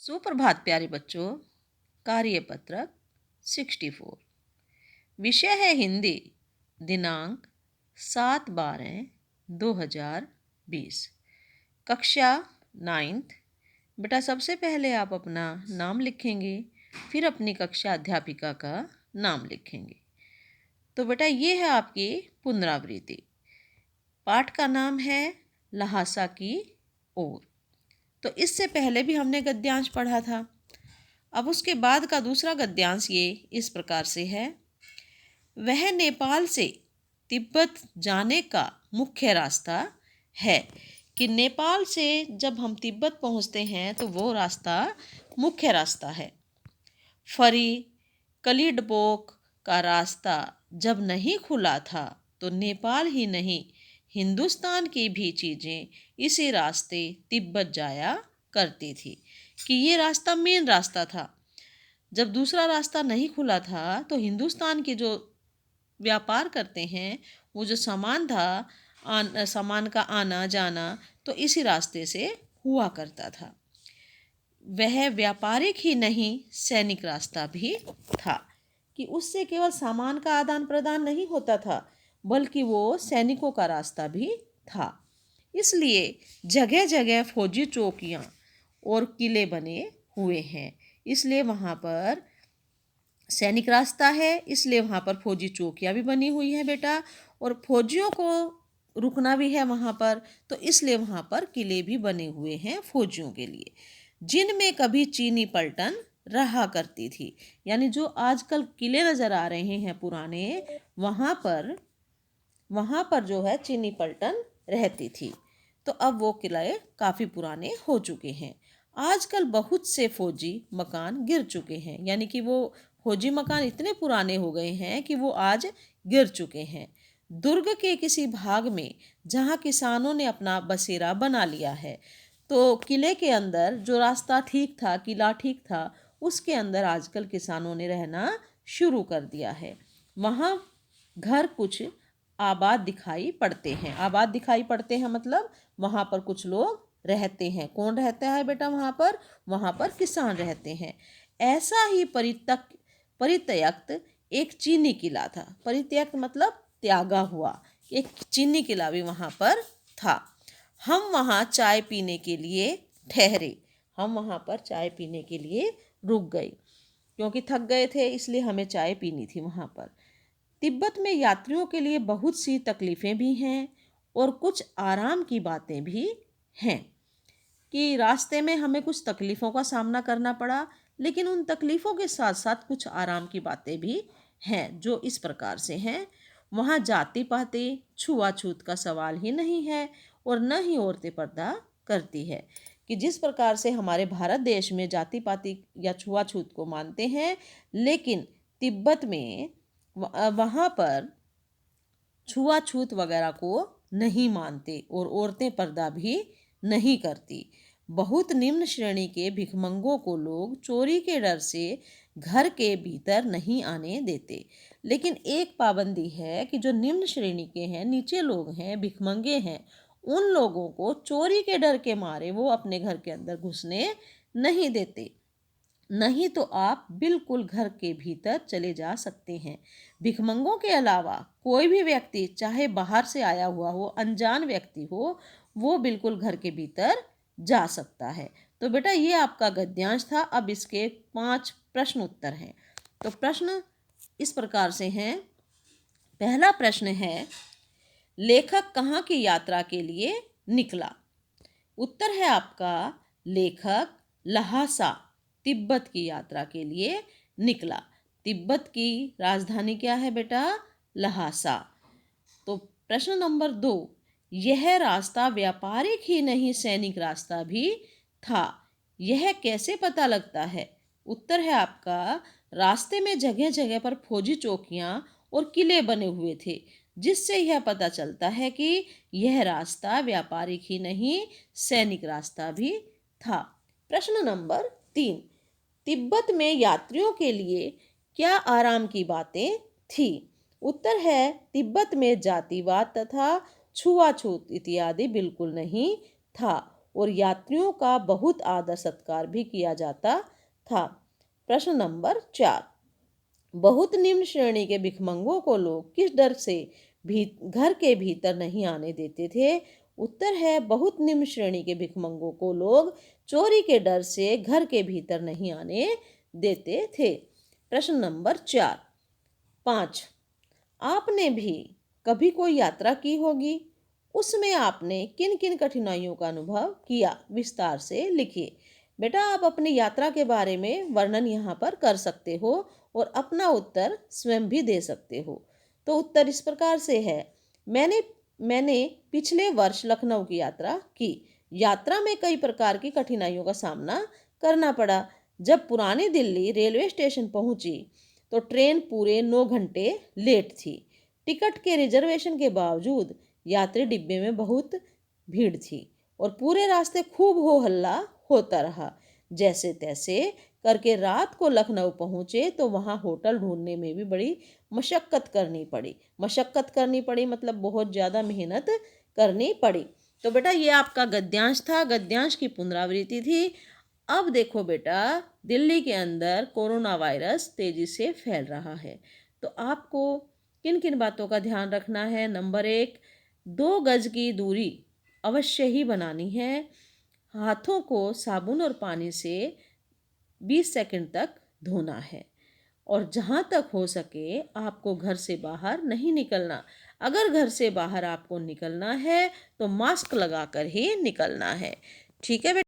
सुप्रभात प्यारे बच्चों। कार्यपत्रक 64। विषय है हिंदी। दिनांक 7/12/2020। कक्षा 9th। बेटा सबसे पहले आप अपना नाम लिखेंगे, फिर अपनी कक्षा अध्यापिका का नाम लिखेंगे। तो बेटा ये है आपकी पुनरावृत्ति। पाठ का नाम है लहासा की ओर। तो इससे पहले भी हमने गद्यांश पढ़ा था। अब उसके बाद का दूसरा गद्यांश ये इस प्रकार से है। वह नेपाल से तिब्बत जाने का मुख्य रास्ता है। कि नेपाल से जब हम तिब्बत पहुंचते हैं तो वो रास्ता मुख्य रास्ता है। फरी कलिडपोक का रास्ता जब नहीं खुला था तो नेपाल ही नहीं, हिंदुस्तान की भी चीज़ें इसी रास्ते तिब्बत जाया करती थी। कि ये रास्ता मेन रास्ता था। जब दूसरा रास्ता नहीं खुला था तो हिंदुस्तान के जो व्यापार करते हैं, वो जो सामान था, सामान का आना जाना तो इसी रास्ते से हुआ करता था। वह व्यापारिक ही नहीं, सैनिक रास्ता भी था। कि उससे केवल सामान का आदान प्रदान नहीं होता था, बल्कि वो सैनिकों का रास्ता भी था। इसलिए जगह जगह फौजी चौकियाँ और किले बने हुए हैं। इसलिए वहाँ पर सैनिक रास्ता है, इसलिए वहाँ पर फौजी चौकियाँ भी बनी हुई हैं बेटा। और फौजियों को रुकना भी है वहाँ पर, तो इसलिए वहाँ पर किले भी बने हुए हैं फौजियों के लिए, जिनमें कभी चीनी पलटन रहा करती थी। यानी जो आजकल किले नज़र आ रहे हैं पुराने, वहाँ पर जो है चीनी पलटन रहती थी। तो अब वो किले काफ़ी पुराने हो चुके हैं। आजकल बहुत से फौजी मकान गिर चुके हैं। यानी कि वो फौजी मकान इतने पुराने हो गए हैं कि वो आज गिर चुके हैं। दुर्ग के किसी भाग में जहाँ किसानों ने अपना बसेरा बना लिया है, तो किले के अंदर जो रास्ता ठीक था, किला ठीक था, उसके अंदर आजकल किसानों ने रहना शुरू कर दिया है। वहाँ घर कुछ आबाद दिखाई पड़ते हैं। आबाद दिखाई पड़ते हैं मतलब वहाँ पर कुछ लोग रहते हैं। कौन रहता है बेटा वहाँ पर? वहाँ पर किसान रहते हैं। ऐसा ही परित्यक्त एक चीनी किला था। परित्यक्त मतलब त्यागा हुआ। एक चीनी किला भी वहाँ पर था। हम वहाँ चाय पीने के लिए ठहरे। हम वहाँ पर चाय पीने के लिए रुक गए, क्योंकि थक गए थे, इसलिए हमें चाय पीनी थी वहाँ पर। तिब्बत में यात्रियों के लिए बहुत सी तकलीफ़ें भी हैं और कुछ आराम की बातें भी हैं। कि रास्ते में हमें कुछ तकलीफ़ों का सामना करना पड़ा, लेकिन उन तकलीफ़ों के साथ साथ कुछ आराम की बातें भी हैं, जो इस प्रकार से हैं। वहाँ जाति पाति छुआछूत का सवाल ही नहीं है और न ही औरतें पर्दा करती है। कि जिस प्रकार से हमारे भारत देश में जाति पाति या छुआछूत को मानते हैं, लेकिन तिब्बत में वहाँ पर छुआछूत वगैरह को नहीं मानते और औरतें पर्दा भी नहीं करती। बहुत निम्न श्रेणी के भिखमंगों को लोग चोरी के डर से घर के भीतर नहीं आने देते। लेकिन एक पाबंदी है कि जो निम्न श्रेणी के हैं, नीचे लोग हैं, भिखमंगे हैं, उन लोगों को चोरी के डर के मारे वो अपने घर के अंदर घुसने नहीं देते। नहीं तो आप बिल्कुल घर के भीतर चले जा सकते हैं। भिखमंगों के अलावा कोई भी व्यक्ति, चाहे बाहर से आया हुआ हो, अनजान व्यक्ति हो, वो बिल्कुल घर के भीतर जा सकता है। तो बेटा ये आपका गद्यांश था। अब इसके 5 प्रश्न उत्तर हैं। तो प्रश्न इस प्रकार से हैं। पहला प्रश्न है, लेखक कहाँ की यात्रा के लिए निकला? उत्तर है आपका, लेखक लहासा तिब्बत की यात्रा के लिए निकला। तिब्बत की राजधानी क्या है बेटा? लहासा। तो प्रश्न नंबर 2, यह रास्ता व्यापारिक ही नहीं, सैनिक रास्ता भी था। यह कैसे पता लगता है? उत्तर है आपका, रास्ते में जगह जगह पर फौजी चौकियां और किले बने हुए थे, जिससे यह पता चलता है कि यह रास्ता व्यापारिक ही नहीं, सैनिक रास्ता भी था। प्रश्न नंबर 3, तिब्बत में यात्रियों के लिए क्या आराम की बातें थी? उत्तर है, तिब्बत में जातिवाद तथा छुआछूत इत्यादि बिल्कुल नहीं था। और यात्रियों का बहुत आदर सत्कार भी किया जाता था। प्रश्न नंबर 4, बहुत निम्न श्रेणी के भिखमंगों को लोग किस डर से भी घर के भीतर नहीं आने देते थे? उत्तर है, बहुत निम्न श्रेणी के भिखमंगों को लोग चोरी के डर से घर के भीतर नहीं आने देते थे। प्रश्न नंबर 5, आपने भी कभी कोई यात्रा की होगी, उसमें आपने किन किन कठिनाइयों का अनुभव किया, विस्तार से लिखिए। बेटा आप अपनी यात्रा के बारे में वर्णन यहाँ पर कर सकते हो और अपना उत्तर स्वयं भी दे सकते हो। तो उत्तर इस प्रकार से है, मैंने मैंने पिछले वर्ष लखनऊ की यात्रा की। यात्रा में कई प्रकार की कठिनाइयों का सामना करना पड़ा। जब पुरानी दिल्ली रेलवे स्टेशन पहुंची तो ट्रेन पूरे 9 घंटे लेट थी। टिकट के रिजर्वेशन के बावजूद यात्री डिब्बे में बहुत भीड़ थी और पूरे रास्ते खूब हो हल्ला होता रहा। जैसे तैसे करके रात को लखनऊ पहुँचे तो वहाँ होटल ढूंढने में भी बड़ी मशक्क़त करनी पड़ी मतलब बहुत ज़्यादा मेहनत करनी पड़ी। तो बेटा ये आपका गद्यांश था, गद्यांश की पुनरावृत्ति थी। अब देखो बेटा, दिल्ली के अंदर कोरोना वायरस तेजी से फैल रहा है, तो आपको किन किन बातों का ध्यान रखना है? नंबर 1, 2 गज की दूरी अवश्य ही बनानी है। हाथों को साबुन और पानी से 20 सेकंड तक धोना है और जहाँ तक हो सके आपको घर से बाहर नहीं निकलना। अगर घर से बाहर आपको निकलना है तो मास्क लगाकर ही निकलना है। ठीक है बेटा।